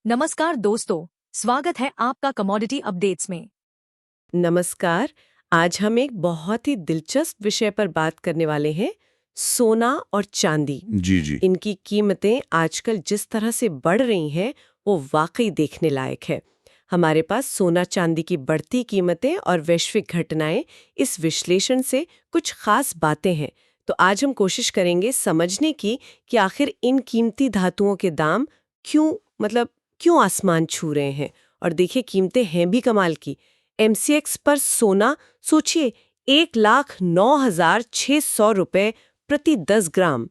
नमस्कार दोस्तों, स्वागत है आपका कमोडिटी अपडेट्स में। नमस्कार। आज हम एक बहुत ही दिलचस्प विषय पर बात करने वाले हैं, सोना और चांदी। जी जी। इनकी कीमतें आजकल जिस तरह से बढ़ रही हैं वो वाकई देखने लायक है। हमारे पास सोना चांदी की बढ़ती कीमतें और वैश्विक घटनाएं, इस विश्लेषण से कुछ खास बातें हैं। तो आज हम कोशिश करेंगे समझने की कि आखिर इन कीमती धातुओं के दाम क्यों आसमान छू रहे हैं। और देखिए, कीमतें हैं भी कमाल की। MCX पर सोना, सोचिए, 1,09,600 रुपए प्रति 10 ग्राम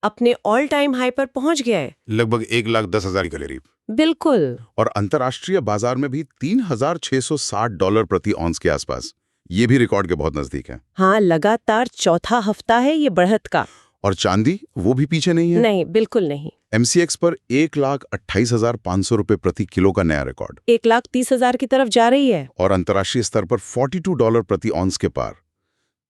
अपने ऑल टाइम हाई पर पहुंच गया है। लगभग 1,10,000 के करीब। बिल्कुल। और अंतर्राष्ट्रीय बाजार में भी $3,660 प्रति औंस के आसपास। ये भी रिकॉर्ड के बहुत नजदीक है। हाँ, लगातार चौथा हफ्ता है ये बढ़त का। और चांदी वो भी पीछे नहीं है। नहीं, बिल्कुल नहीं। MCX पर 1,28,500 रुपए प्रति किलो का नया रिकॉर्ड। 1,30,000 की तरफ जा रही है। और अंतर्राष्ट्रीय स्तर पर $42 प्रति औंस के पार।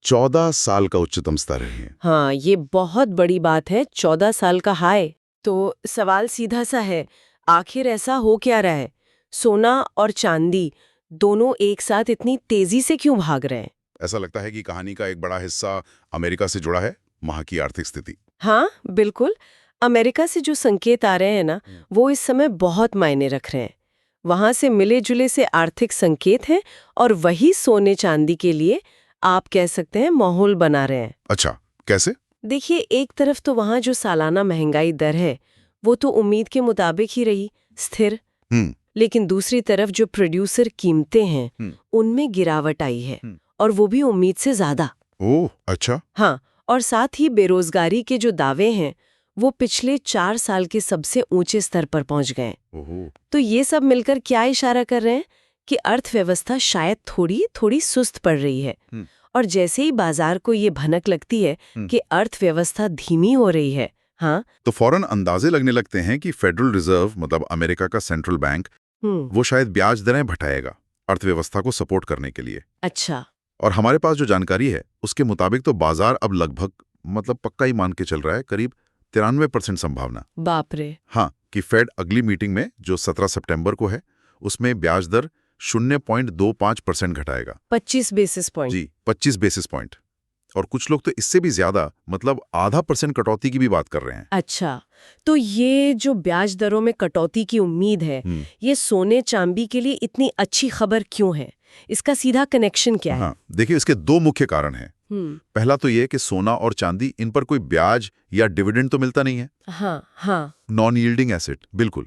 14 साल का उच्चतम स्तर है। हाँ, ये बहुत बड़ी बात है, 14 साल का हाई। तो सवाल सीधा सा है, आखिर ऐसा हो क्या रहा है? सोना और चांदी दोनों एक साथ इतनी तेजी से क्यों भाग रहे हैं? ऐसा लगता है कि कहानी का एक बड़ा हिस्सा अमेरिका से जुड़ा है, वहां की आर्थिक स्थिति। हाँ, बिल्कुल। अमेरिका से जो संकेत आ रहे हैं ना, वो इस समय बहुत मायने रख रहे हैं। वहां से मिले जुले से आर्थिक संकेत हैं और वही सोने चांदी के लिए, आप कह सकते हैं, माहौल बना रहे हैं। अच्छा, कैसे? देखिए, एक तरफ तो वहां जो सालाना महंगाई दर है वो तो उम्मीद के मुताबिक ही रही, स्थिर। लेकिन दूसरी तरफ जो प्रोड्यूसर कीमतें हैं उनमें गिरावट आई है, और वो भी उम्मीद से ज्यादा। ओह, अच्छा। हाँ, और साथ ही बेरोजगारी के जो दावे हैं वो पिछले 4 साल के सबसे ऊंचे स्तर पर पहुंच गए। ओहो। तो ये सब मिलकर क्या इशारा कर रहे हैं कि अर्थव्यवस्था शायद थोड़ी थोड़ी सुस्त पड़ रही है। और जैसे ही बाजार को ये भनक लगती है कि अर्थव्यवस्था धीमी हो रही है, हाँ, तो फौरन अंदाजे लगने लगते हैं कि फेडरल रिजर्व, मतलब अमेरिका का सेंट्रल बैंक, वो शायद ब्याज दरें घटाएगा अर्थव्यवस्था को सपोर्ट करने के लिए। अच्छा। और हमारे पास जो जानकारी है उसके मुताबिक तो बाजार अब लगभग, पक्का ही मान के चल रहा है, करीब 93% संभावना। बाप रे। हाँ, कि फेड अगली मीटिंग में जो 17 सितंबर को है उसमें ब्याज दर 0.25% घटाएगा। 25 बेसिस पॉइंट। जी, 25 बेसिस पॉइंट। और कुछ लोग तो इससे भी ज्यादा, मतलब आधा % कटौती की भी बात कर रहे हैं। अच्छा, तो ये जो ब्याज दरों में कटौती की उम्मीद है, ये सोने चांदी के लिए इतनी अच्छी खबर क्यों है? इसका सीधा कनेक्शन क्या है? हाँ, देखिए, इसके 2 मुख्य कारण हैं। पहला तो ये कि सोना और चांदी, इन पर कोई ब्याज या डिविडेंड तो मिलता नहीं है। हाँ हाँ। नॉन यील्डिंग एसेट, बिल्कुल।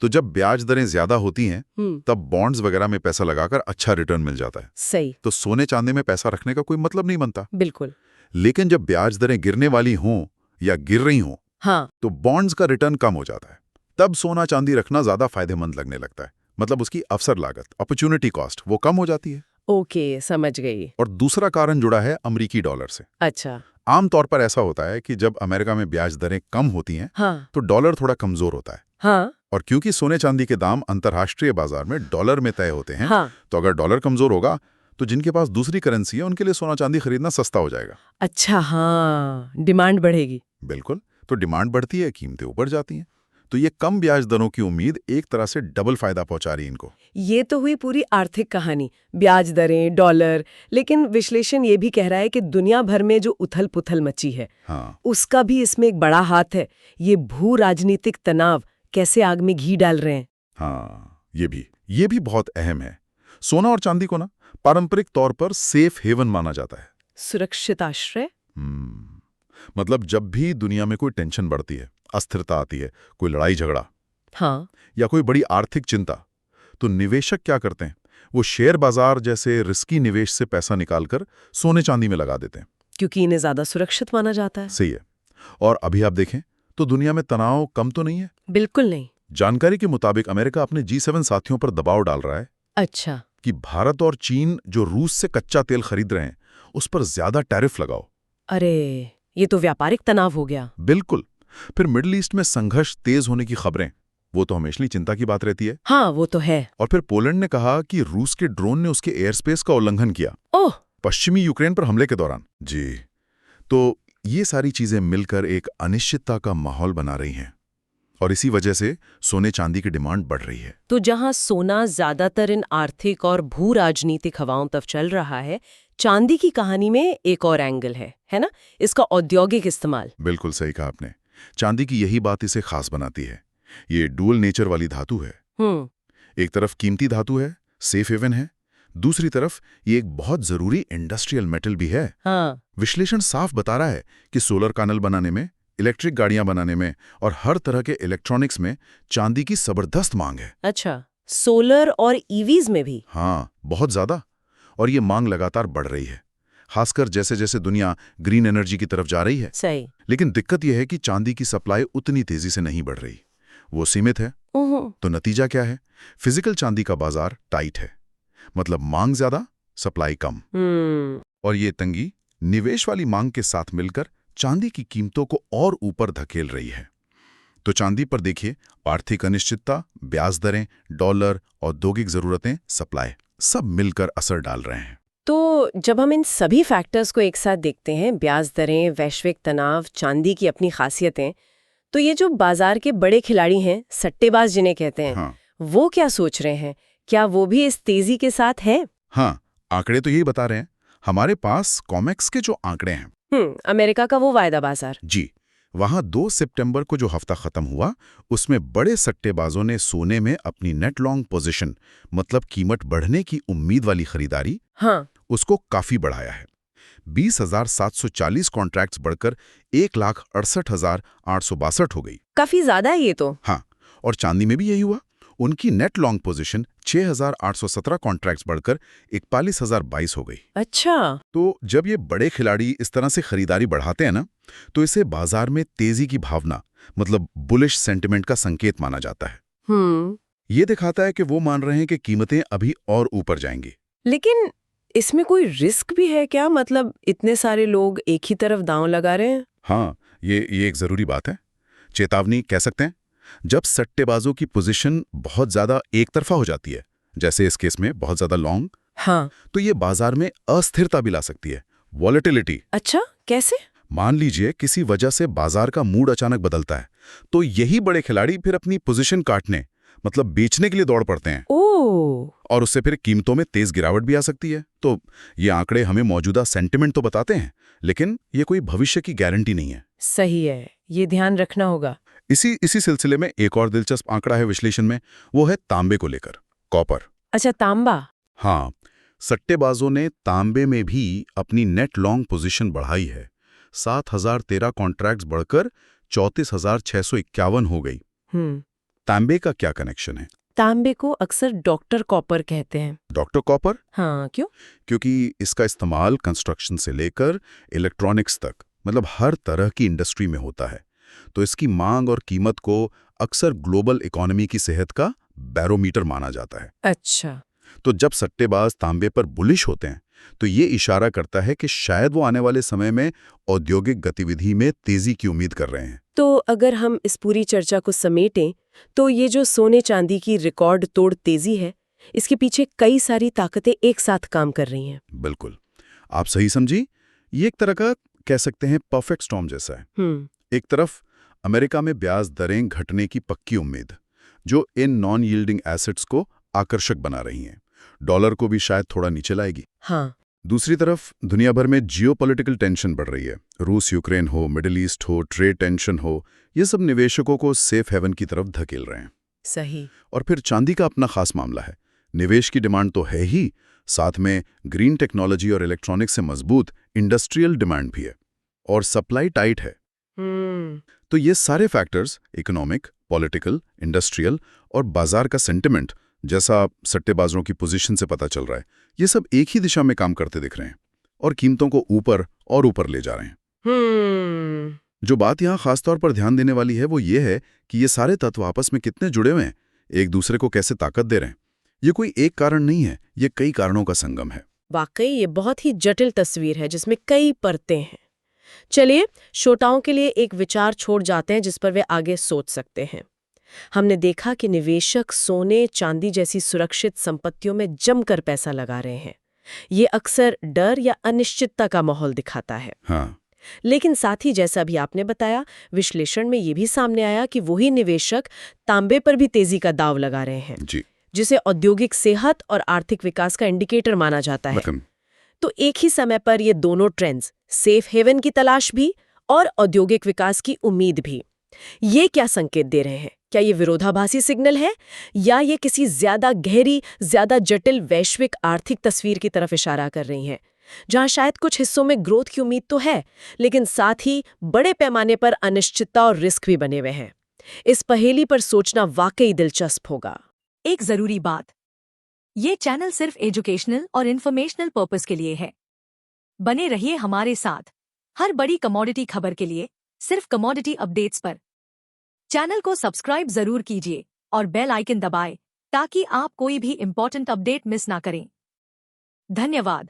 तो जब ब्याज दरें ज्यादा होती हैं तब बॉन्ड्स वगैरह में पैसा लगाकर अच्छा रिटर्न मिल जाता है। सही। तो सोने चांदी में पैसा रखने का कोई मतलब नहीं बनता। बिल्कुल। लेकिन जब ब्याज दरें गिरने वाली हों या गिर रही हों, हाँ, तो बॉन्ड्स का रिटर्न कम हो जाता है। तब सोना चांदी रखना ज्यादा फायदेमंद लगने लगता है। मतलब उसकी अवसर लागत, अपॉर्चुनिटी कॉस्ट, वो कम हो जाती है। ओके, समझ गई। और दूसरा कारण जुड़ा है अमेरिकी डॉलर से। अच्छा। आमतौर पर ऐसा होता है कि जब अमेरिका में ब्याज दरें कम होती हैं हाँ तो डॉलर थोड़ा कमजोर होता है। हाँ और क्योंकि सोने चांदी के दाम अंतर्राष्ट्रीय बाजार में डॉलर में तय होते हैं, हाँ। तो अगर डॉलर कमजोर होगा तो जिनके पास दूसरी करेंसी है उनके लिए सोना चांदी खरीदना सस्ता हो जाएगा। अच्छा, हाँ, डिमांड बढ़ेगी। बिल्कुल। तो डिमांड बढ़ती है, कीमतें ऊपर जाती हैं। तो ये कम ब्याज दरों की उम्मीद एक तरह से डबल फायदा पहुंचा रही है इनको। ये तो हुई पूरी आर्थिक कहानी, ब्याज दरें, डॉलर। लेकिन विश्लेषण ये भी कह रहा है कि दुनिया भर में जो उथल पुथल मची है, हाँ, उसका भी इसमें एक बड़ा हाथ है। ये भू राजनीतिक तनाव कैसे आग में घी डाल रहे हैं। हाँ, ये भी बहुत अहम है। सोना और चांदी को ना पारंपरिक तौर पर सेफ हेवन माना जाता है। सुरक्षित आश्रय। मतलब जब भी दुनिया में कोई टेंशन बढ़ती है, अस्थिरता आती है, कोई लड़ाई झगड़ा, हाँ, या कोई बड़ी आर्थिक चिंता, तो निवेशक क्या करते हैं? वो शेयर बाजार जैसे रिस्की निवेश से पैसा निकालकर सोने चांदी में लगा देते हैं। क्योंकि इन्हें ज्यादा सुरक्षित माना जाता है। सही है। और अभी आप देखें तो दुनिया में तनाव कम तो नहीं है। बिल्कुल नहीं। जानकारी के मुताबिक अमेरिका अपने G7 साथियों पर दबाव डाल रहा है अच्छा। कि भारत और चीन जो रूस से कच्चा तेल खरीद रहे हैं उस पर ज्यादा टैरिफ लगाओ। अरे, ये तो व्यापारिक तनाव हो गया। बिल्कुल। फिर मिडिल ईस्ट में संघर्ष तेज होने की खबरें, वो तो हमेशा चिंता की बात रहती है। हाँ, वो तो है। और फिर पोलैंड ने कहा कि रूस के ड्रोन ने उसके एयर स्पेस का उल्लंघन किया ओह। पश्चिमी यूक्रेन पर हमले के दौरान। जी। तो ये सारी चीजें मिलकर एक अनिश्चितता का माहौल बना रही हैं। और इसी वजह से सोने चांदी की डिमांड बढ़ रही है। तो जहां सोना ज्यादातर इन आर्थिक और भू राजनीतिक हवाओं तक चल रहा है, चांदी की कहानी में एक और एंगल है ना? इसका औद्योगिक इस्तेमाल। बिल्कुल सही कहा आपने। चांदी की यही बात इसे खास बनाती है। ये डुअल नेचर वाली धातु है। एक तरफ कीमती धातु है, सेफ हेवन है, दूसरी तरफ ये एक बहुत जरूरी इंडस्ट्रियल मेटल भी है। हाँ। विश्लेषण साफ बता रहा है कि सोलर पैनल बनाने में, इलेक्ट्रिक गाड़ियां बनाने में और हर तरह के इलेक्ट्रॉनिक्स में चांदी की जबरदस्त मांग है। अच्छा, सोलर और ईवीज में भी? हाँ, बहुत ज्यादा। और ये मांग लगातार बढ़ रही है, खासकर जैसे जैसे दुनिया ग्रीन एनर्जी की तरफ जा रही है। सही। लेकिन दिक्कत यह है कि चांदी की सप्लाई उतनी तेजी से नहीं बढ़ रही, वो सीमित है। तो नतीजा क्या है? फिजिकल चांदी का बाजार टाइट है, मतलब मांग ज्यादा, सप्लाई कम। और ये तंगी निवेश वाली मांग के साथ मिलकर चांदी की कीमतों को और ऊपर धकेल रही है। तो चांदी पर देखिए, आर्थिक अनिश्चितता, ब्याज दरें, डॉलर, औद्योगिक जरूरतें, सप्लाई, सब मिलकर असर डाल रहे हैं। तो जब हम इन सभी फैक्टर्स को एक साथ देखते हैं, ब्याज दरें, वैश्विक तनाव, चांदी की अपनी खासियतें, तो ये जो बाजार के बड़े खिलाड़ी हैं, सट्टेबाज जिन्हें कहते हैं, हाँ। वो क्या सोच रहे हैं? क्या वो भी इस तेजी के साथ है? हाँ, आंकड़े तो यही बता रहे हैं। हमारे पास कॉमेक्स के जो आंकड़े हैं, अमेरिका का वो वायदा बाजार। जी, वहां 2 सितंबर को जो हफ्ता खत्म हुआ, उसमें बड़े सट्टेबाजों ने सोने में अपनी नेट लॉन्ग पोजीशन, मतलब कीमत बढ़ने की उम्मीद वाली खरीदारी, हाँ, उसको काफी बढ़ाया है। 20,740 कॉन्ट्रैक्ट्स बढ़कर 1,68,862 हो गई। काफी ज्यादा है ये तो। हाँ, और चांदी में भी यही हुआ। उनकी नेट लॉन्ग पोजीशन 6,817 कॉन्ट्रैक्ट्स बढ़कर 41,022 हो गई। अच्छा। तो जब ये बड़े खिलाड़ी इस तरह से खरीदारी बढ़ाते हैं ना, तो इसे बाजार में तेजी की भावना, मतलब बुलिश सेंटिमेंट का संकेत माना जाता है। ये दिखाता है कि वो मान रहे हैं कि कीमतें अभी और ऊपर जाएंगी। लेकिन इसमें कोई रिस्क भी है क्या? मतलब इतने सारे लोग एक ही तरफ दांव लगा रहे हैं। हाँ, ये एक जरूरी बात है, चेतावनी कह सकते हैं। जब सट्टेबाजों की पोजीशन बहुत ज्यादा एक तरफा हो जाती है, जैसे इस केस में बहुत ज्यादा लॉन्ग, हाँ, तो ये बाजार में अस्थिरता भी ला सकती है, वॉलेटिलिटी। अच्छा, कैसे? मान लीजिए किसी वजह से बाजार का मूड अचानक बदलता है, तो यही बड़े खिलाड़ी फिर अपनी पोजीशन काटने, मतलब बेचने के लिए दौड़ पड़ते हैं। और उससे फिर कीमतों में तेज गिरावट भी आ सकती है। तो ये आंकड़े हमें मौजूदा सेंटिमेंट तो बताते हैं, लेकिन ये कोई भविष्य की गारंटी नहीं है। सही है, ये ध्यान रखना होगा। इसी सिलसिले में एक और दिलचस्प आंकड़ा है विश्लेषण में, वो है तांबे को लेकर, कॉपर। अच्छा, तांबा। हाँ, सट्टेबाजों ने तांबे में भी अपनी नेट लॉन्ग पोजीशन बढ़ाई है। 7,013 कॉन्ट्रैक्ट्स बढ़कर 34,651 हो गई। तांबे का क्या कनेक्शन है? तांबे को अक्सर डॉक्टर कॉपर कहते हैं। Doctor copper? हाँ, क्यों? क्योंकि इसका इस्तेमाल कंस्ट्रक्शन से लेकर इलेक्ट्रॉनिक्स तक, मतलब हर तरह की इंडस्ट्री में होता है। तो इसकी मांग और कीमत को अक्सर ग्लोबल इकोनॉमी की सेहत का बैरोमीटर माना जाता है। अच्छा। तो जब सट्टेबाज तांबे पर बुलिश होते हैं, तो ये इशारा करता है कि शायद वो आने वाले समय में औद्योगिक गतिविधि में तेजी की उम्मीद कर रहे हैं। तो अगर हम इस पूरी चर्चा को समेटें, तो ये जो सोने चांदी की रिकॉर्ड तोड़ तेजी है, इसके पीछे कई सारी ताकतें एक साथ काम कर रही हैं। बिल्कुल, आप सही समझी। ये एक तरह का कह सकते हैं परफेक्ट स्टॉर्म जैसा है। एक तरफ अमेरिका में ब्याज दरें घटने की पक्की उम्मीद, जो इन नॉन यील्डिंग एसेट्स को आकर्षक बना रही हैं। डॉलर को भी शायद थोड़ा नीचे लाएगी। हाँ। दूसरी तरफ दुनिया भर में जियोपॉलिटिकल टेंशन बढ़ रही है। रूस यूक्रेन हो, मिडिल ईस्ट हो, ट्रेड टेंशन हो, ये सब निवेशकों को सेफ हेवन की तरफ धकेल रहे हैं। सही। और फिर चांदी का अपना खास मामला है। निवेश की डिमांड तो है ही, साथ में ग्रीन टेक्नोलॉजी और इलेक्ट्रॉनिक्स से मजबूत इंडस्ट्रियल डिमांड भी है, और सप्लाई टाइट है। तो ये सारे फैक्टर्स, इकोनॉमिक, पॉलिटिकल, इंडस्ट्रियल और बाजार का सेंटिमेंट, जैसा सट्टेबाजों की पोजीशन से पता चल रहा है, ये सब एक ही दिशा में काम करते दिख रहे हैं और कीमतों को ऊपर और ऊपर ले जा रहे हैं। जो बात यहाँ खासतौर पर ध्यान देने वाली है वो ये है कि ये सारे तत्व आपस में कितने जुड़े हुए हैं, एक दूसरे को कैसे ताकत दे रहे हैं। ये कोई एक कारण नहीं है, ये कई कारणों का संगम है। वाकई ये बहुत ही जटिल तस्वीर है जिसमें कई परतें हैं। चलिए, श्रोताओं के लिए एक विचार छोड़ जाते हैं जिस पर वे आगे सोच सकते हैं। हमने देखा कि निवेशक सोने चांदी जैसी सुरक्षित संपत्तियों में जमकर पैसा लगा रहे हैं। ये अक्सर डर या अनिश्चितता का माहौल दिखाता है। हाँ। लेकिन साथ ही जैसा भी आपने बताया, विश्लेषण में ये भी सामने आया कि वही निवेशक तांबे पर भी तेजी का दांव लगा रहे हैं, जी। जिसे औद्योगिक सेहत और आर्थिक विकास का इंडिकेटर माना जाता है। रकम। तो एक ही समय पर ये दोनों ट्रेंड्स, सेफ हेवन की तलाश भी और औद्योगिक विकास की उम्मीद भी, ये क्या संकेत दे रहे हैं? क्या ये विरोधाभासी सिग्नल है या ये किसी ज्यादा गहरी, ज्यादा जटिल वैश्विक आर्थिक तस्वीर की तरफ इशारा कर रही हैं, जहां शायद कुछ हिस्सों में ग्रोथ की उम्मीद तो है, लेकिन साथ ही बड़े पैमाने पर अनिश्चितता और रिस्क भी बने हुए हैं? इस पहेली पर सोचना वाकई दिलचस्प होगा। एक जरूरी बात, ये चैनल सिर्फ एजुकेशनल और इन्फॉर्मेशनल पर्पस के लिए है। बने रहिए हमारे साथ हर बड़ी कमोडिटी खबर के लिए, सिर्फ कमोडिटी अपडेट्स पर। चैनल को सब्सक्राइब जरूर कीजिए और बेल आइकन दबाएं ताकि आप कोई भी इंपॉर्टेंट अपडेट मिस ना करें। धन्यवाद।